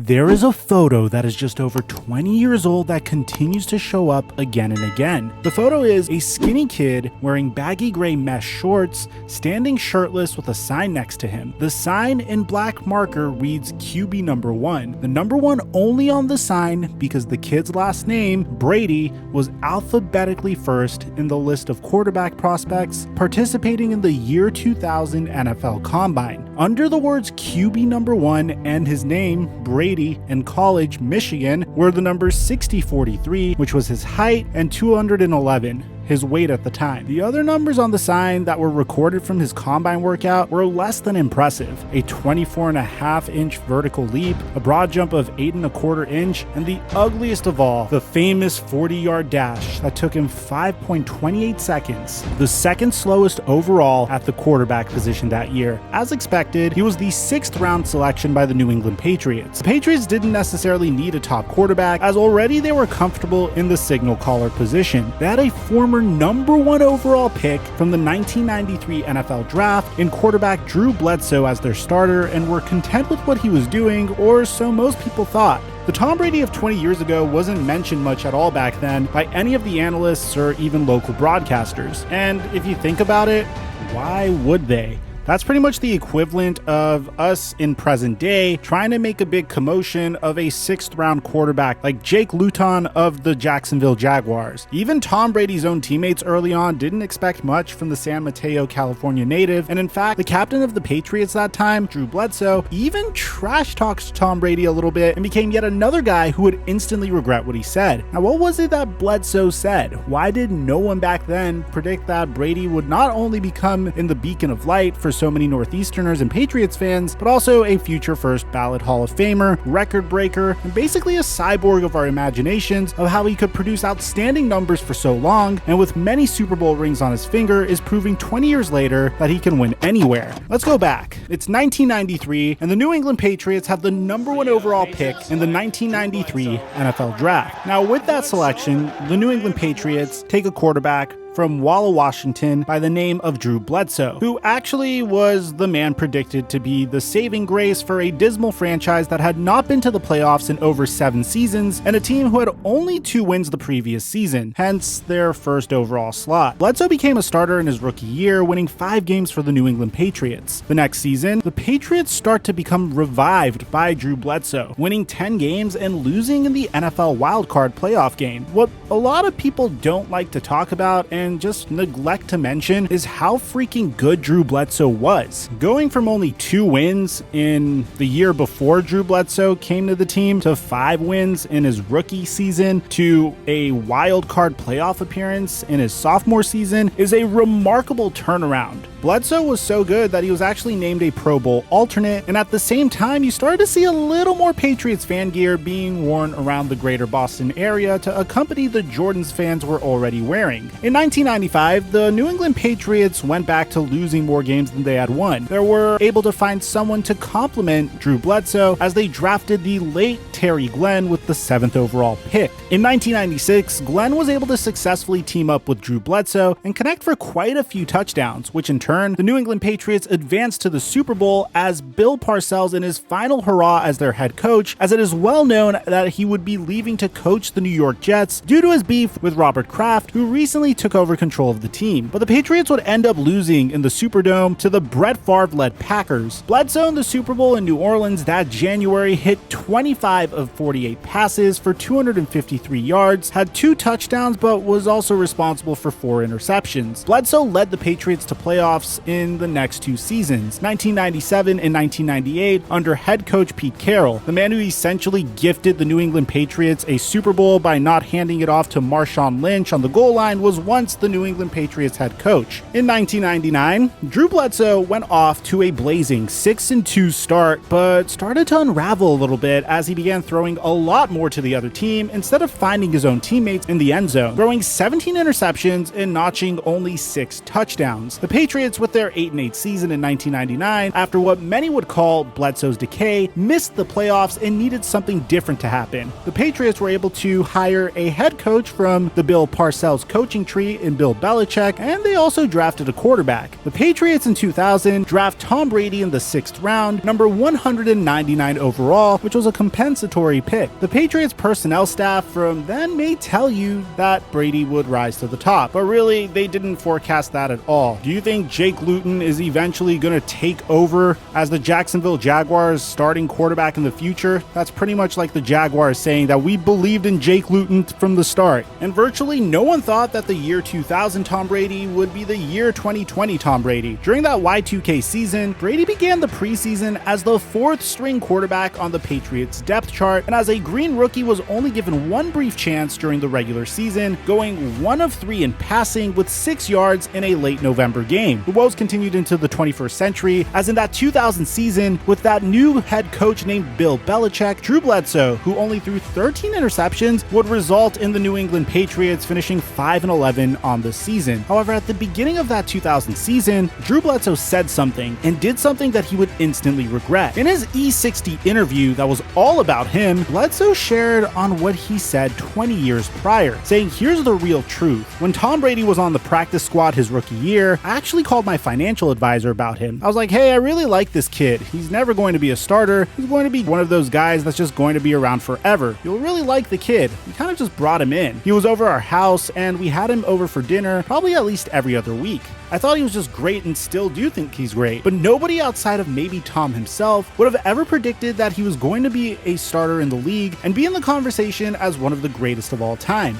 There is a photo that is just over 20 years old that continues to show up again and again. The photo is a skinny kid wearing baggy gray mesh shorts, standing shirtless with a sign next to him. The sign in black marker reads QB number 1. The number 1 only on the sign because the kid's last name, Brady, was alphabetically first in the list of quarterback prospects participating in the year 2000 NFL Combine. Under the words QB number 1 and his name, Brady, in college, Michigan, were the numbers 60'43", which was his height, and 211, his weight at the time. The other numbers on the sign that were recorded from his combine workout were less than impressive. A 24.5-inch vertical leap, a broad jump of 8.25 inch, and the ugliest of all, the famous 40-yard dash that took him 5.28 seconds, the second slowest overall at the quarterback position that year. As expected, he was the 6th round selection by the New England Patriots. The Patriots didn't necessarily need a top quarterback, as already they were comfortable in the signal caller position. They had a former number 1 overall pick from the 1993 NFL Draft in quarterback Drew Bledsoe as their starter and were content with what he was doing, or so most people thought. The Tom Brady of 20 years ago wasn't mentioned much at all back then by any of the analysts or even local broadcasters. And if you think about it, why would they? That's pretty much the equivalent of us in present day trying to make a big commotion of a 6th round quarterback like Jake Luton of the Jacksonville Jaguars. Even Tom Brady's own teammates early on didn't expect much from the San Mateo, California native, and in fact, the captain of the Patriots that time, Drew Bledsoe, even trash talked Tom Brady a little bit and became yet another guy who would instantly regret what he said. Now, what was it that Bledsoe said? Why did no one back then predict that Brady would not only become in the beacon of light for so many Northeasterners and Patriots fans, but also a future first ballot Hall of Famer, record breaker, and basically a cyborg of our imaginations of how he could produce outstanding numbers for so long, and with many Super Bowl rings on his finger is proving 20 years later that he can win anywhere. Let's go back. It's 1993, and the New England Patriots have the number 1 overall pick in the 1993 NFL Draft. Now, with that selection, the New England Patriots take a quarterback from Walla, Washington by the name of Drew Bledsoe, who actually was the man predicted to be the saving grace for a dismal franchise that had not been to the playoffs in over 7 seasons and a team who had only 2 wins the previous season, hence their first overall slot. Bledsoe became a starter in his rookie year, winning 5 games for the New England Patriots. The next season, the Patriots start to become revived by Drew Bledsoe, winning 10 games and losing in the NFL wildcard playoff game. What a lot of people don't like to talk about and just neglect to mention is how freaking good Drew Bledsoe was. Going from only 2 wins in the year before Drew Bledsoe came to the team to 5 wins in his rookie season to a wild card playoff appearance in his sophomore season is a remarkable turnaround. Bledsoe was so good that he was actually named a Pro Bowl alternate, and at the same time, you started to see a little more Patriots fan gear being worn around the greater Boston area to accompany the Jordans fans were already wearing. In 1995, the New England Patriots went back to losing more games than they had won. They were able to find someone to complement Drew Bledsoe as they drafted the late Terry Glenn with the 7th overall pick. In 1996, Glenn was able to successfully team up with Drew Bledsoe and connect for quite a few touchdowns, which in turn, the New England Patriots advanced to the Super Bowl as Bill Parcells in his final hurrah as their head coach, as it is well known that he would be leaving to coach the New York Jets due to his beef with Robert Kraft, who recently took over control of the team. But the Patriots would end up losing in the Superdome to the Brett Favre-led Packers. Bledsoe in the Super Bowl in New Orleans that January hit 25 of 48 passes for 253 yards, had 2 touchdowns, but was also responsible for 4 interceptions. Bledsoe led the Patriots to playoffs in the next 2 seasons, 1997 and 1998, under head coach Pete Carroll, the man who essentially gifted the New England Patriots a Super Bowl by not handing it off to Marshawn Lynch on the goal line, was once the New England Patriots head coach. In 1999, Drew Bledsoe went off to a blazing 6-2 start, but started to unravel a little bit as he began throwing a lot more to the other team instead of finding his own teammates in the end zone, throwing 17 interceptions and notching only 6 touchdowns. The Patriots, with their 8-8 season in 1999, after what many would call Bledsoe's decay, missed the playoffs and needed something different to happen. The Patriots were able to hire a head coach from the Bill Parcells coaching tree in Bill Belichick, and they also drafted a quarterback. The Patriots in 2000 draft Tom Brady in the 6th round, number 199 overall, which was a compensatory pick. The Patriots personnel staff from then may tell you that Brady would rise to the top, but really, they didn't forecast that at all. Do you think Jake Luton is eventually going to take over as the Jacksonville Jaguars starting quarterback in the future? That's pretty much like the Jaguars saying that we believed in Jake Luton from the start. And virtually no one thought that the year 2000 Tom Brady would be the year 2020 Tom Brady. During that Y2K season, Brady began the preseason as the 4th string quarterback on the Patriots depth chart, and as a green rookie was only given one brief chance during the regular season, going 1 of 3 in passing with 6 yards in a late November game. The woes continued into the 21st century, as in that 2000 season, with that new head coach named Bill Belichick, Drew Bledsoe, who only threw 13 interceptions, would result in the New England Patriots finishing 5-11 on the season. However, at the beginning of that 2000 season, Drew Bledsoe said something and did something that he would instantly regret. In his E60 interview that was all about him, Bledsoe shared on what he said 20 years prior, saying, "Here's the real truth. When Tom Brady was on the practice squad his rookie year, I actually called my financial advisor about him. I was like, hey, I really like this kid. He's never going to be a starter. He's going to be one of those guys that's just going to be around forever. You'll really like the kid." We kind of just brought him in. He was over our house and we had him over for dinner probably at least every other week. I thought he was just great and still do think he's great, but nobody outside of maybe Tom himself would have ever predicted that he was going to be a starter in the league and be in the conversation as one of the greatest of all time.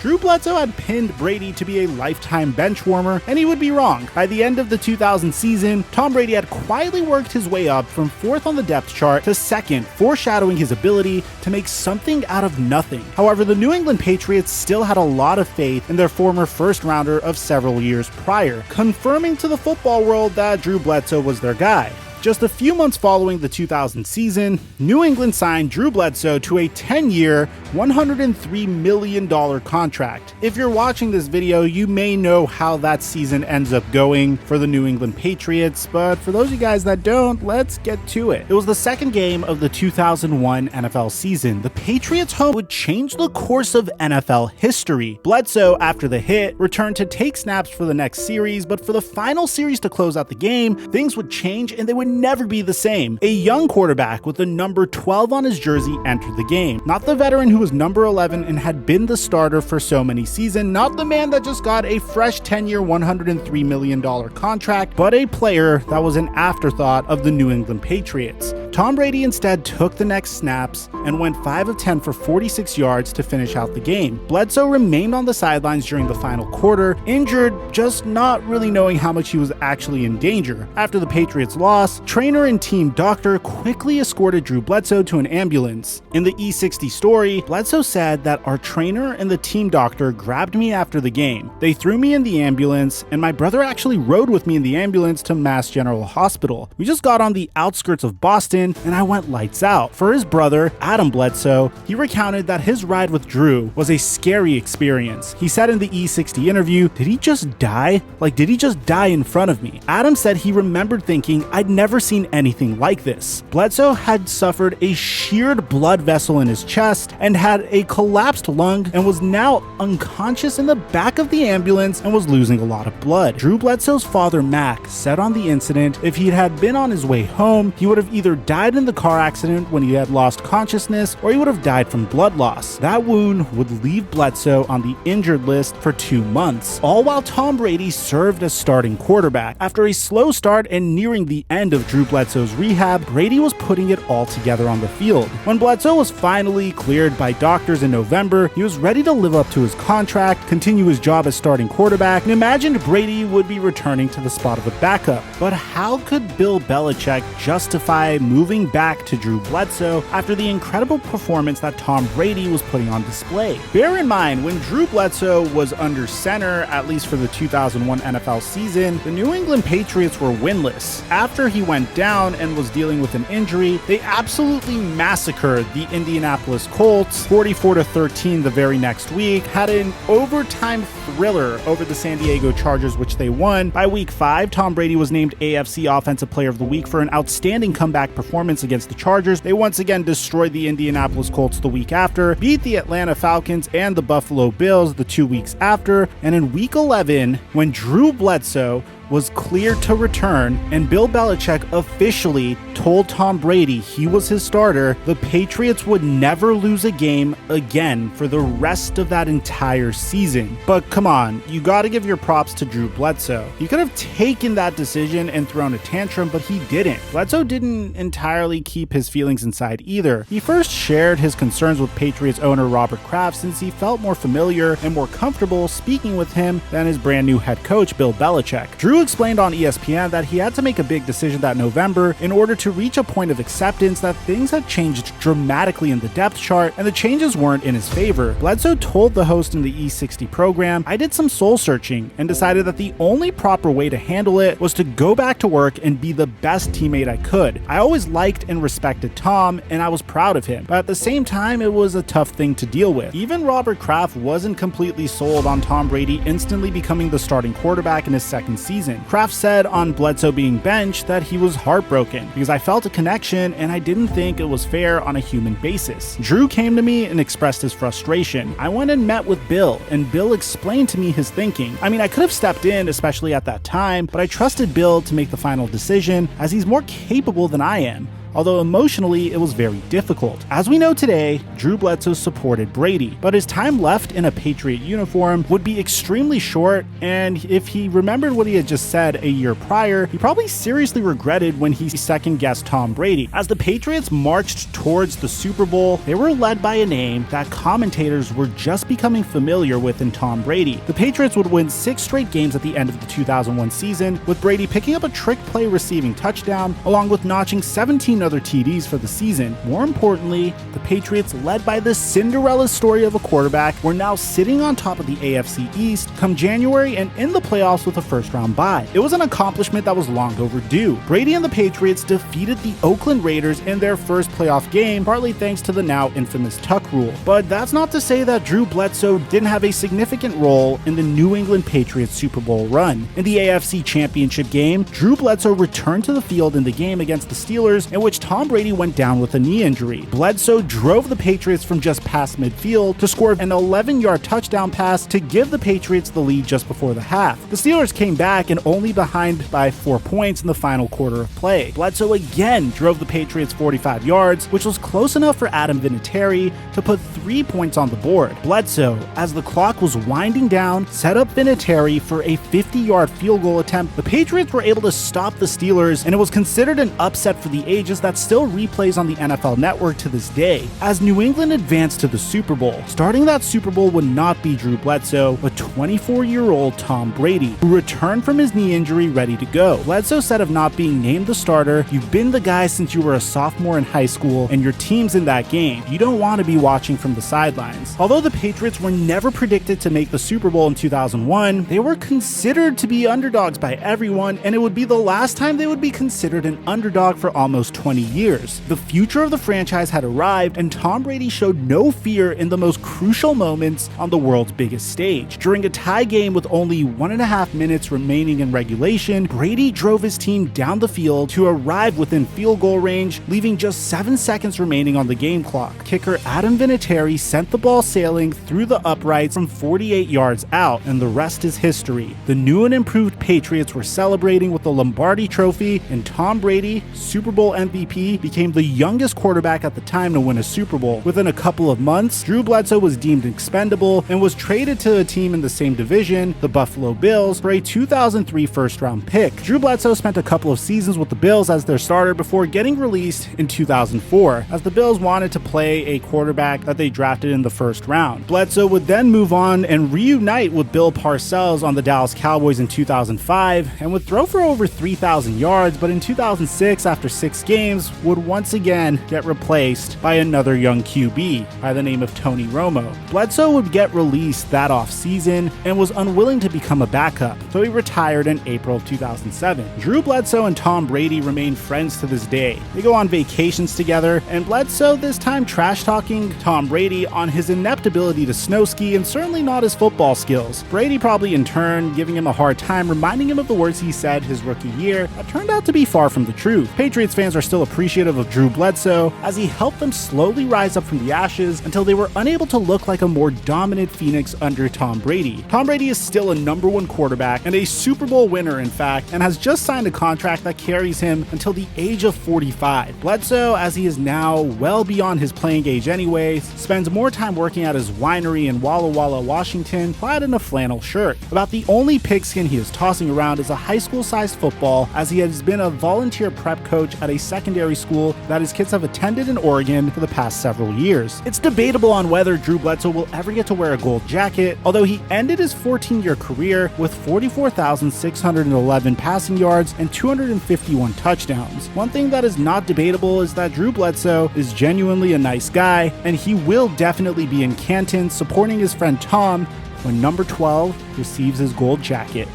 Drew Bledsoe had pinned Brady to be a lifetime bench warmer, and he would be wrong. By the end of the 2000 season, Tom Brady had quietly worked his way up from 4th on the depth chart to 2nd, foreshadowing his ability to make something out of nothing. However, the New England Patriots still had a lot of faith in their former first rounder of several years prior, confirming to the football world that Drew Bledsoe was their guy. Just a few months following the 2000 season, New England signed Drew Bledsoe to a 10-year, $103 million contract. If you're watching this video, you may know how that season ends up going for the New England Patriots, but for those of you guys that don't, let's get to it. It was the second game of the 2001 NFL season. The Patriots' home would change the course of NFL history. Bledsoe, after the hit, returned to take snaps for the next series, but for the final series to close out the game, things would change and they would never be the same. A young quarterback with the number 12 on his jersey entered the game. Not the veteran who was number 11 and had been the starter for so many seasons, not the man that just got a fresh 10-year, $103 million contract, but a player that was an afterthought of the New England Patriots. Tom Brady instead took the next snaps and went 5 of 10 for 46 yards to finish out the game. Bledsoe remained on the sidelines during the final quarter, injured, just not really knowing how much he was actually in danger. After the Patriots lost, trainer and team doctor quickly escorted Drew Bledsoe to an ambulance. In the E60 story, Bledsoe said that our trainer and the team doctor grabbed me after the game. They threw me in the ambulance, and my brother actually rode with me in the ambulance to Mass General Hospital. We just got on the outskirts of Boston, and I went lights out. For his brother, Adam Bledsoe, he recounted that his ride with Drew was a scary experience. He said in the E60 interview, "Did he just die? Like, did he just die in front of me?" Adam said he remembered thinking, "I'd never seen anything like this." Bledsoe had suffered a sheared blood vessel in his chest and had a collapsed lung and was now unconscious in the back of the ambulance and was losing a lot of blood. Drew Bledsoe's father, Mac, said on the incident if he had been on his way home, he would have either died in the car accident when he had lost consciousness, or he would have died from blood loss. That wound would leave Bledsoe on the injured list for 2 months, all while Tom Brady served as starting quarterback. After a slow start and nearing the end of Drew Bledsoe's rehab, Brady was putting it all together on the field. When Bledsoe was finally cleared by doctors in November, he was ready to live up to his contract, continue his job as starting quarterback, and imagined Brady would be returning to the spot of a backup. But how could Bill Belichick justify moving back to Drew Bledsoe after the incredible performance that Tom Brady was putting on display? Bear in mind, when Drew Bledsoe was under center, at least for the 2001 NFL season, the New England Patriots were winless. After he went down and was dealing with an injury, they absolutely massacred the Indianapolis Colts lost 44-13 the very next week, had an overtime thriller over the San Diego Chargers, which they won. By week 5, Tom Brady was named AFC Offensive Player of the Week for an outstanding comeback performance against the Chargers. They once again destroyed the Indianapolis Colts the week after, beat the Atlanta Falcons and the Buffalo Bills the 2 weeks after, and in week 11, when Drew Bledsoe was cleared to return and Bill Belichick officially told Tom Brady he was his starter, the Patriots would never lose a game again for the rest of that entire season. But come on, you gotta give your props to Drew Bledsoe. He could have taken that decision and thrown a tantrum, but he didn't. Bledsoe didn't entirely keep his feelings inside either. He first shared his concerns with Patriots owner Robert Kraft since he felt more familiar and more comfortable speaking with him than his brand new head coach Bill Belichick. Drew explained on ESPN that he had to make a big decision that November in order to reach a point of acceptance that things had changed dramatically in the depth chart and the changes weren't in his favor. Bledsoe told the host in the E60 program, "I did some soul searching and decided that the only proper way to handle it was to go back to work and be the best teammate I could. I always liked and respected Tom and I was proud of him, but at the same time it was a tough thing to deal with." Even Robert Kraft wasn't completely sold on Tom Brady instantly becoming the starting quarterback in his second season. Kraft said on Bledsoe being benched that he was heartbroken because I felt a connection and I didn't think it was fair on a human basis. Drew came to me and expressed his frustration. I went and met with Bill and Bill explained to me his thinking. I mean, I could have stepped in, especially at that time, but I trusted Bill to make the final decision as he's more capable than I am. Although emotionally it was very difficult. As we know today, Drew Bledsoe supported Brady, but his time left in a Patriot uniform would be extremely short, and if he remembered what he had just said a year prior, he probably seriously regretted when he second-guessed Tom Brady. As the Patriots marched towards the Super Bowl, they were led by a name that commentators were just becoming familiar with in Tom Brady. The Patriots would win 6 straight games at the end of the 2001 season, with Brady picking up a trick play receiving touchdown, along with notching 17 other TDs for the season. More importantly, the Patriots, led by the Cinderella story of a quarterback, were now sitting on top of the AFC East come January and in the playoffs with a first-round bye. It was an accomplishment that was long overdue. Brady and the Patriots defeated the Oakland Raiders in their first playoff game, partly thanks to the now infamous Tuck rule. But that's not to say that Drew Bledsoe didn't have a significant role in the New England Patriots Super Bowl run. In the AFC Championship game, Drew Bledsoe returned to the field in the game against the Steelers, in which Tom Brady went down with a knee injury. Bledsoe drove the Patriots from just past midfield to score an 11-yard touchdown pass to give the Patriots the lead just before the half. The Steelers came back and only behind by 4 points in the final quarter of play. Bledsoe again drove the Patriots 45 yards, which was close enough for Adam Vinatieri to put 3 points on the board. Bledsoe, as the clock was winding down, set up Vinatieri for a 50-yard field goal attempt. The Patriots were able to stop the Steelers, and it was considered an upset for the ages that still replays on the NFL Network to this day. As New England advanced to the Super Bowl, starting that Super Bowl would not be Drew Bledsoe, but 24-year-old Tom Brady, who returned from his knee injury ready to go. Bledsoe said of not being named the starter, "You've been the guy since you were a sophomore in high school, and your team's in that game. You don't want to be watching from the sidelines." Although the Patriots were never predicted to make the Super Bowl in 2001, they were considered to be underdogs by everyone, and it would be the last time they would be considered an underdog for almost 20 years. The future of the franchise had arrived, and Tom Brady showed no fear in the most crucial moments on the world's biggest stage. During a tie game with only 1.5 minutes remaining in regulation, Brady drove his team down the field to arrive within field goal range, leaving just 7 seconds remaining on the game clock. Kicker Adam Vinatieri sent the ball sailing through the uprights from 48 yards out, and the rest is history. The new and improved Patriots were celebrating with the Lombardi Trophy, and Tom Brady, Super Bowl MVP, became the youngest quarterback at the time to win a Super Bowl. Within a couple of months, Drew Bledsoe was deemed expendable and was traded to a team in the same division, the Buffalo Bills, for a 2003 first-round pick. Drew Bledsoe spent a couple of seasons with the Bills as their starter before getting released in 2004, as the Bills wanted to play a quarterback that they drafted in the first round. Bledsoe would then move on and reunite with Bill Parcells on the Dallas Cowboys in 2005, and would throw for over 3,000 yards, but in 2006, after 6 games, Flames would once again get replaced by another young QB by the name of Tony Romo. Bledsoe would get released that offseason and was unwilling to become a backup, so he retired in April of 2007. Drew Bledsoe and Tom Brady remain friends to this day. They go on vacations together, and Bledsoe this time trash-talking Tom Brady on his inept ability to snow ski and certainly not his football skills. Brady probably in turn giving him a hard time, reminding him of the words he said his rookie year that turned out to be far from the truth. Patriots fans are still appreciative of Drew Bledsoe as he helped them slowly rise up from the ashes until they were unable to look like a more dominant Phoenix under Tom Brady. Tom Brady is still a #1 quarterback and a Super Bowl winner, in fact, and has just signed a contract that carries him until the age of 45. Bledsoe, as he is now well beyond his playing age anyways, spends more time working at his winery in Walla Walla, Washington, clad in a flannel shirt. About the only pigskin he is tossing around is a high school-sized football, as he has been a volunteer prep coach at a secondary school that his kids have attended in Oregon for the past several years. It's debatable on whether Drew Bledsoe will ever get to wear a gold jacket, although he ended his 14-year career with 44,611 passing yards and 251 touchdowns. One thing that is not debatable is that Drew Bledsoe is genuinely a nice guy, and he will definitely be in Canton supporting his friend Tom when number 12 receives his gold jacket.